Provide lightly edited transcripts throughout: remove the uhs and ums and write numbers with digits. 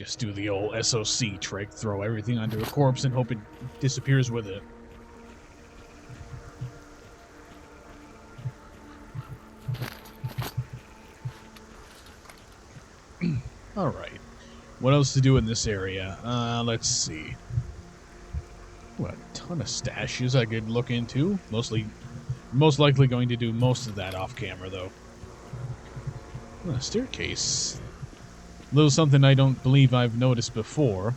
Just do the old SOC trick, throw everything onto a corpse and hope it disappears with it. Alright. What else to do in this area? Let's see. Ooh, a ton of stashes I could look into. Most likely going to do most of that off camera, though. A staircase. A little something I don't believe I've noticed before.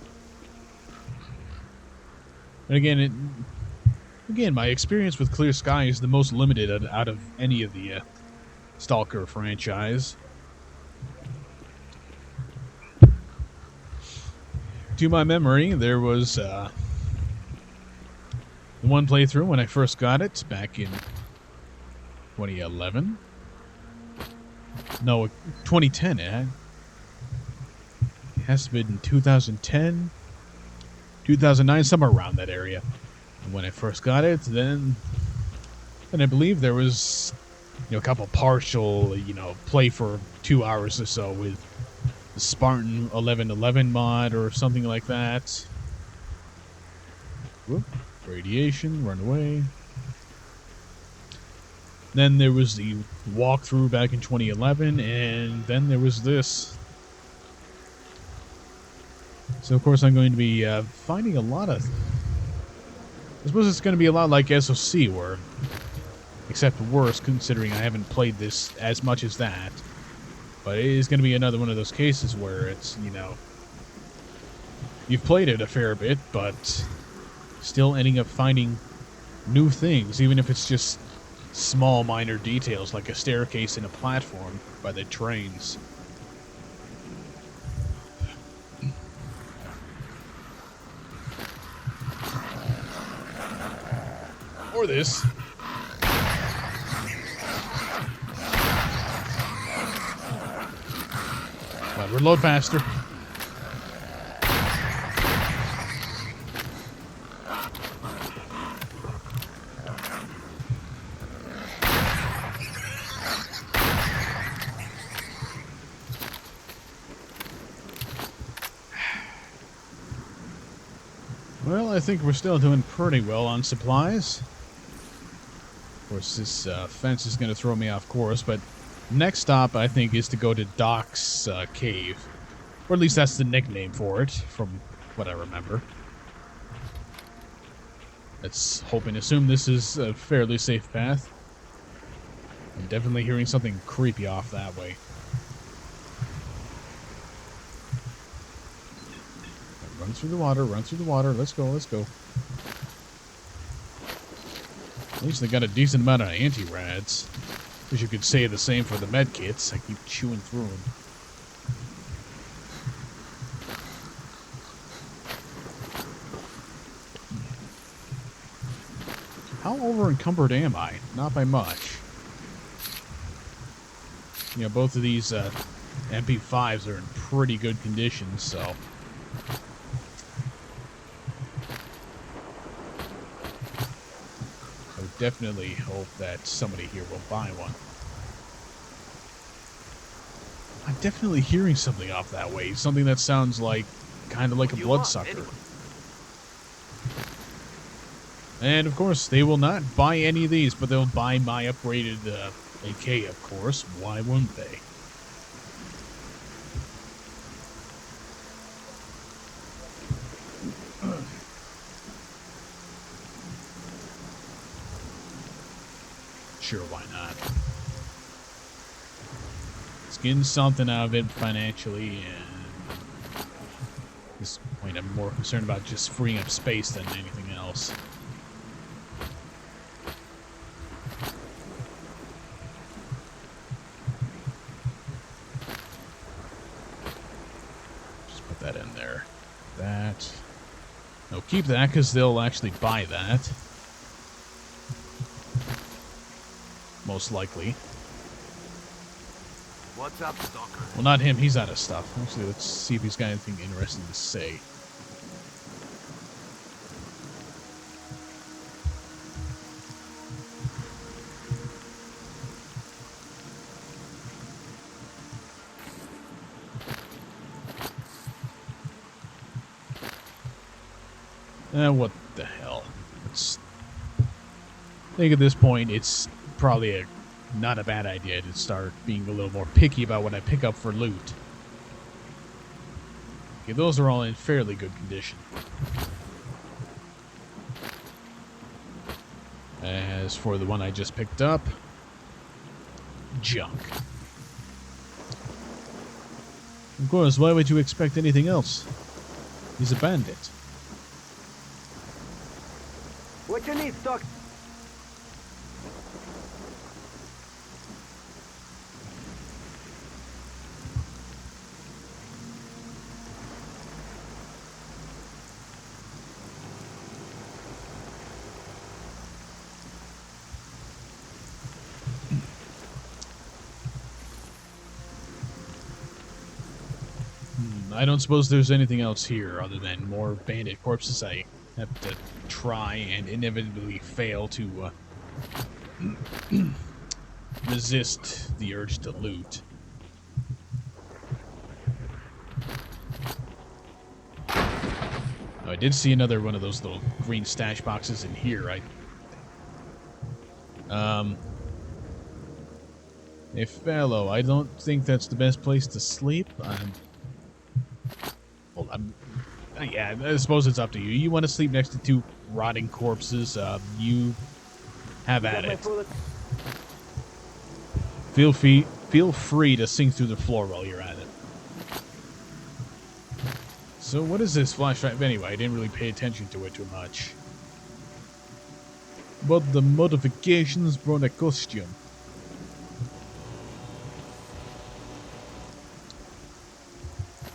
And again, my experience with Clear Sky is the most limited out of any of the Stalker franchise. To my memory, there was one playthrough when I first got it back in 2011. No, 2010. It has to be in 2010, 2009, somewhere around that area. And when I first got it, then I believe there was a couple partial play for 2 hours or so with the Spartan 1111 mod or something like that. Whoop. Radiation, run away. Then there was the walkthrough back in 2011, and then there was this. So, of course, I'm going to be finding a lot of... I suppose it's going to be a lot like SOC, where, except worse, considering I haven't played this as much as that. But it is going to be another one of those cases where it's, you've played it a fair bit, but still ending up finding new things, even if it's just small, minor details, like a staircase in a platform by the trains. Or this. But reload faster. Well, I think we're still doing pretty well on supplies. Of course, this fence is going to throw me off course, but next stop, I think, is to go to Doc's cave. Or at least that's the nickname for it, from what I remember. Let's hope and assume this is a fairly safe path. I'm definitely hearing something creepy off that way. Run through the water, run through the water. Let's go, let's go. At least they got a decent amount of anti-rads. Wish you could say the same for the med kits. I keep chewing through them. How over-encumbered am I? Not by much. Both of these MP5s are in pretty good condition, so... I would definitely hope that somebody here will buy one. I'm definitely hearing something off that way. Something that sounds like, kind of like a bloodsucker. And, of course, they will not buy any of these, but they'll buy my upgraded AK, of course. Why wouldn't they? Sure, why not? Getting something out of it financially, and at this point I'm more concerned about just freeing up space than anything else. Just put that in there. That. No, keep that because they'll actually buy that. Most likely. What's up, Stalker? Well, not him. He's out of stuff. Actually, let's see if he's got anything interesting to say. What the hell? It's, I think at this point, it's probably not a bad idea to start being a little more picky about what I pick up for loot. Okay, those are all in fairly good condition. As for the one I just picked up, junk. Of course, why would you expect anything else? He's a bandit. What you need, Stalker? I don't suppose there's anything else here other than more bandit corpses I have to try and inevitably fail to resist the urge to loot. Oh, I did see another one of those little green stash boxes in here. Hey, fellow, I don't think that's the best place to sleep. Yeah, I suppose it's up to you. You want to sleep next to two rotting corpses? You have at it. Feel free to sink through the floor while you're at it. So what is this flash drive anyway? I didn't really pay attention to it too much. But the modifications brought a costume.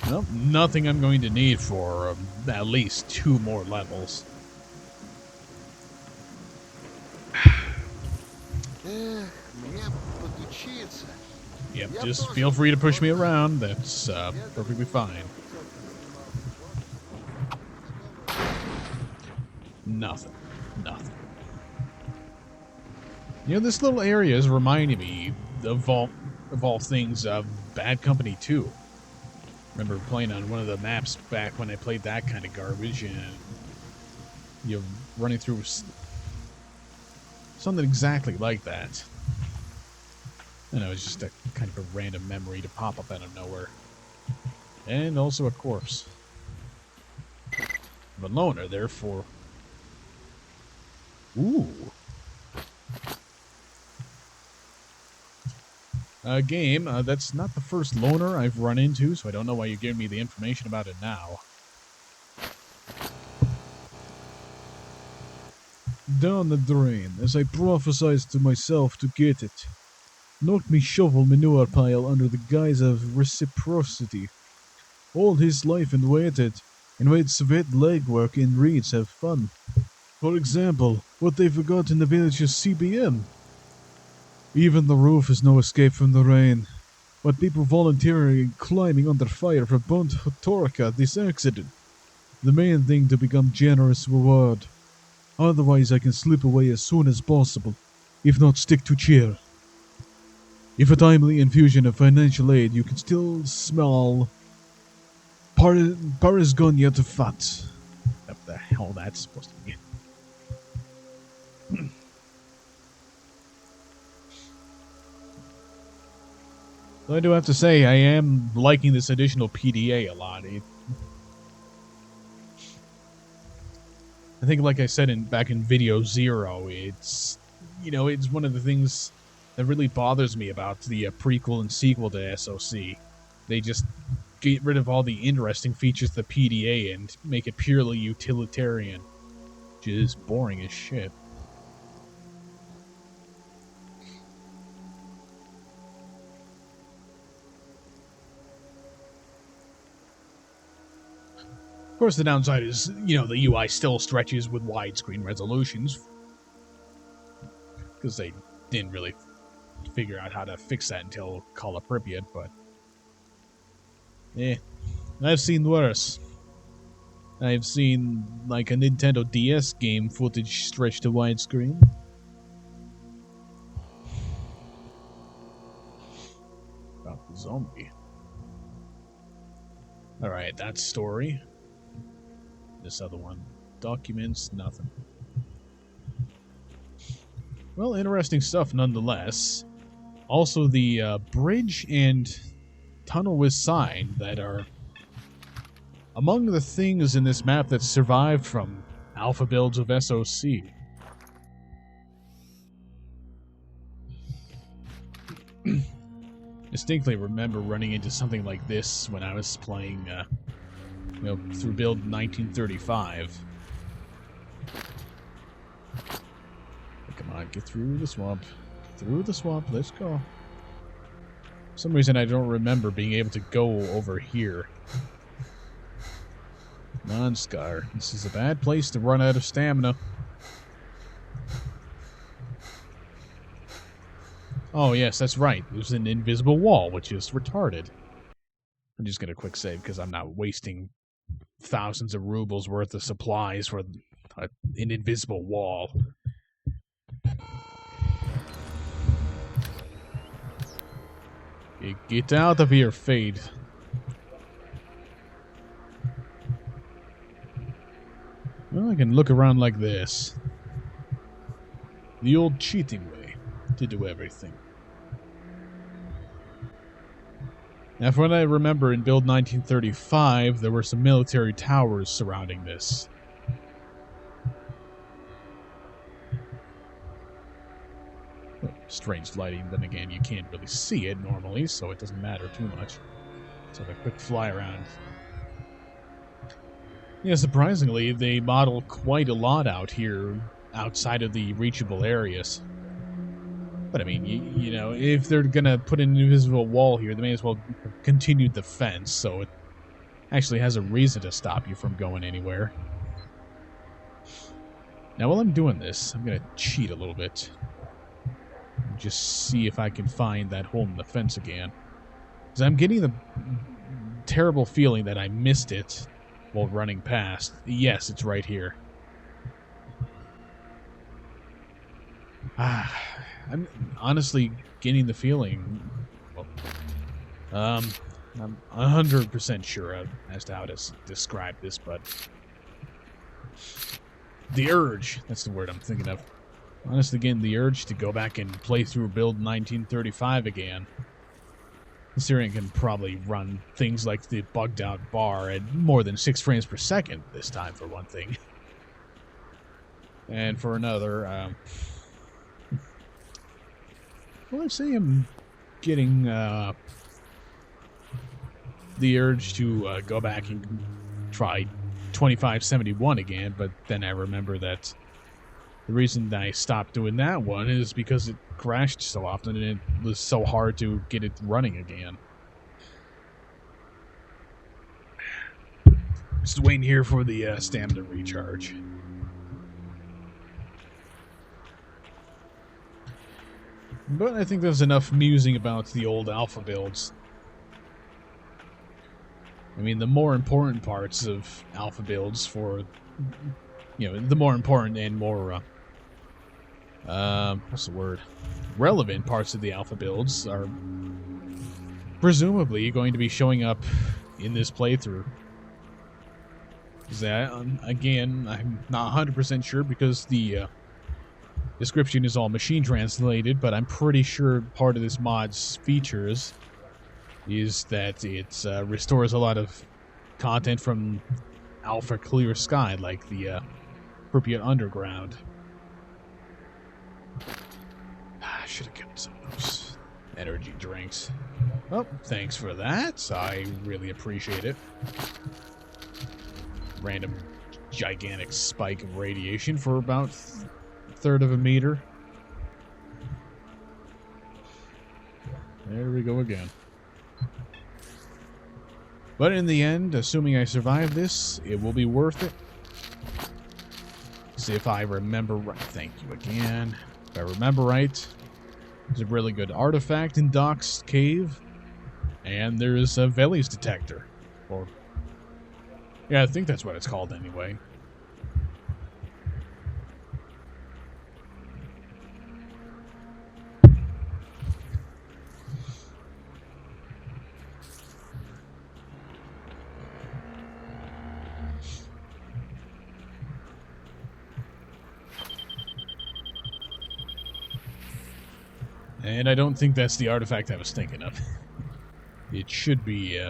Well, nothing I'm going to need for at least 2 more levels. Yep, just feel free to push me around. That's perfectly fine. Nothing. You know, this little area is reminding me of all things Bad Company 2. Remember playing on one of the maps back when I played that kind of garbage, and you're running through something exactly like that. I know, it's just a kind of a random memory to pop up out of nowhere. And also a corpse. I'm a loner, therefore. Ooh. Game, that's not the first loner I've run into, so I don't know why you're giving me the information about it now. Down the drain, as I prophesied to myself to get it. Knocked me shovel manure pile under the guise of reciprocity. All his life and waited sweat legwork in reeds have fun. For example, what they forgot in the village is CBM. Even the roof is no escape from the rain. But people voluntarily climbing under fire for burnt Torca this accident. The main thing to become generous reward. Otherwise I can slip away as soon as possible, if not stick to chair. If a timely infusion of financial aid, you can still smell Parisgonia to fat. What the hell that's supposed to be? I do have to say, I am liking this additional PDA a lot. I think, like I said back in video 0, it's it's one of the things that really bothers me about the prequel and sequel to SOC. They just get rid of all the interesting features of the PDA and make it purely utilitarian, which is boring as shit. Of course, the downside is, the UI still stretches with widescreen resolutions, because they didn't really figure out how to fix that until Call of Pripyat, but I've seen worse. I've seen, like, a Nintendo DS game footage stretched to widescreen. About the zombie. Alright, that story. This other one. documents, nothing. Well, interesting stuff nonetheless. Also, the bridge and tunnel with sign that are among the things in this map that survived from alpha builds of SOC. Distinctly remember running into something like this when I was playing, through build 1935. Come on, get through the swamp. Get through the swamp, let's go. For some reason I don't remember being able to go over here. Come on, Scar. This is a bad place to run out of stamina. Oh, yes, that's right. There's an invisible wall, which is retarded. I'm just going to quick save because I'm not wasting thousands of rubles worth of supplies for an invisible wall. Get out of here, Fade. Well, I can look around like this. The old cheating way to do everything. Now, from what I remember in build 1935, there were some military towers surrounding this. Strange lighting, then again, you can't really see it normally, so it doesn't matter too much. So a quick fly around. Yeah, surprisingly, they model quite a lot out here, outside of the reachable areas. But I mean, you know, if they're gonna put an invisible wall here, they may as well continue the fence, so it actually has a reason to stop you from going anywhere. Now, while I'm doing this, I'm gonna cheat a little bit. Just see if I can find that hole in the fence again. Because I'm getting the terrible feeling that I missed it while running past. Yes, it's right here. I'm honestly getting the feeling. Well, I'm 100% sure as to how to describe this, but the urge, that's the word I'm thinking of. Honestly, getting the urge to go back and play through build 1935 again. Considering it can probably run things like the bugged out bar at more than 6 frames per second this time, for one thing. And for another, well, let's say I'm getting the urge to go back and try 2571 again, but then I remember that the reason that I stopped doing that one is because it crashed so often and it was so hard to get it running again. Just waiting here for the stamina recharge. But I think there's enough musing about the old alpha builds. I mean, the more important parts of alpha builds for, you know, the more important and more, what's the word? Relevant parts of the alpha builds are presumably going to be showing up in this playthrough. That, again, I'm not 100% sure because the description is all machine translated, but I'm pretty sure part of this mod's features is that it restores a lot of content from Alpha Clear Sky, like the Pripyat Underground. I should have kept some of those energy drinks. Oh, thanks for that. I really appreciate it. Random gigantic spike of radiation for about a third of a meter. There we go again. But in the end, assuming I survive this, it will be worth it. See if I remember right. Thank you again. If I remember right, there's a really good artifact in Doc's cave, and there's a Veli's detector. Or, yeah, I think that's what it's called anyway. And I don't think that's the artifact I was thinking of. It should be,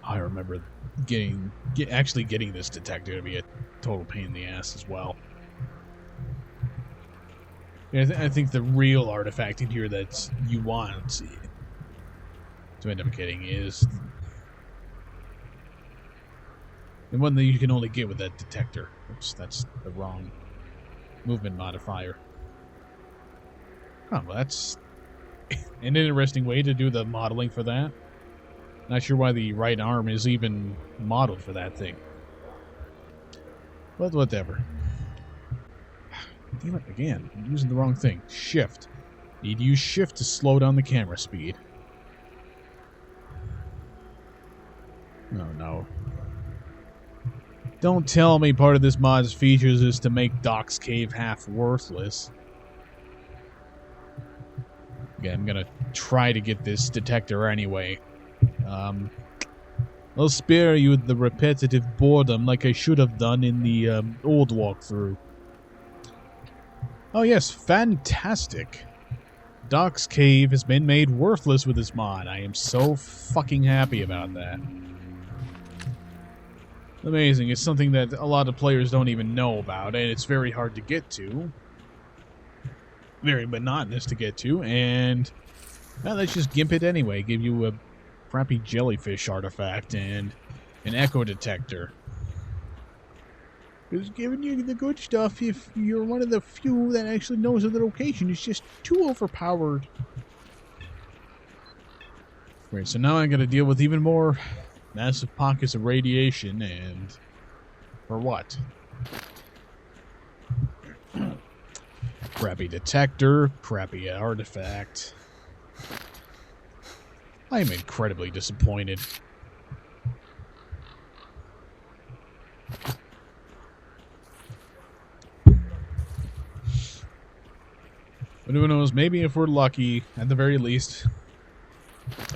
I remember actually getting this detector to be a total pain in the ass as well. Yeah, I think the real artifact in here that you want to end up getting is the one that you can only get with that detector. Oops, that's the wrong movement modifier. Oh, well, that's an interesting way to do the modeling for that. Not sure why the right arm is even modeled for that thing. But whatever. Damn it, again. I'm using the wrong thing. Shift. Need to use shift to slow down the camera speed. Oh, no. Don't tell me part of this mod's features is to make Doc's cave half worthless. Okay, I'm gonna try to get this detector anyway. I'll spare you the repetitive boredom like I should have done in the old walkthrough. Oh yes, fantastic. Doc's cave has been made worthless with this mod. I am so fucking happy about that. Amazing. It's something that a lot of players don't even know about, and it's very hard to get to. Very monotonous to get to, and well, let's just gimp it anyway. Give you a crappy jellyfish artifact and an echo detector. It's giving you the good stuff if you're one of the few that actually knows the location. It's just too overpowered. Great, so now I gotta deal with even more massive pockets of radiation, and for what? Crappy detector, crappy artifact. I am incredibly disappointed. But who knows, maybe if we're lucky, at the very least,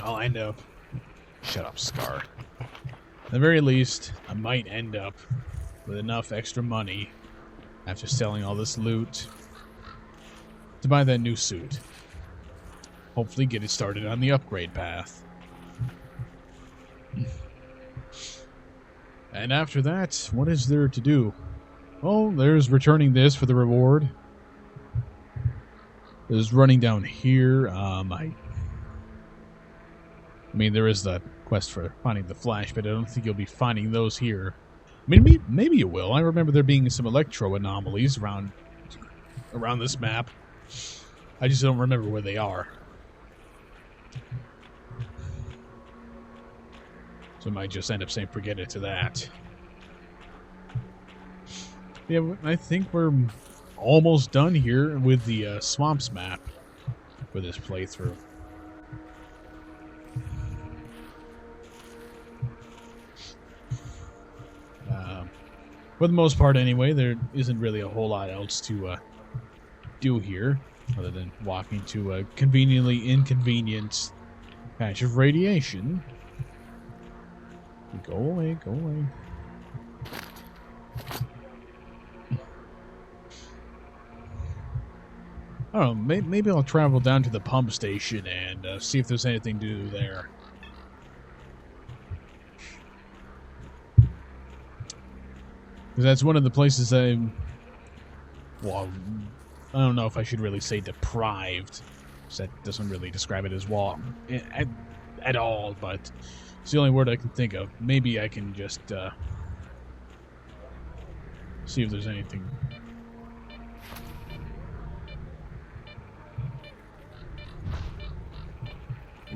I'll end up... Shut up, Scar. At the very least, I might end up with enough extra money after selling all this loot to buy that new suit. Hopefully get it started on the upgrade path. And after that, what is there to do? Well, there's returning this for the reward. There's running down here. I mean, there is the quest for finding the Flash, but I don't think you'll be finding those here. I mean, maybe you will. I remember there being some electro anomalies around this map. I just don't remember where they are. So I might just end up saying forget it to that. Yeah, I think we're almost done here with the Swamps map for this playthrough. For the most part anyway, there isn't really a whole lot else to do here, other than walking to a conveniently inconvenient patch of radiation. Go away, go away. I don't know, maybe I'll travel down to the pump station and see if there's anything to do there. Because that's one of the places well, I don't know if I should really say deprived, because that doesn't really describe it as well at all, but it's the only word I can think of. Maybe I can just see if there's anything.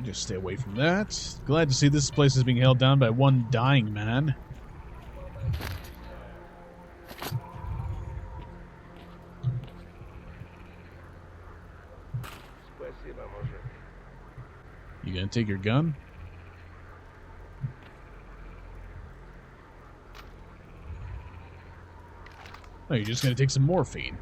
Just stay away from that. Glad to see this place is being held down by one dying man. You gonna take your gun? Oh, you're just gonna take some morphine.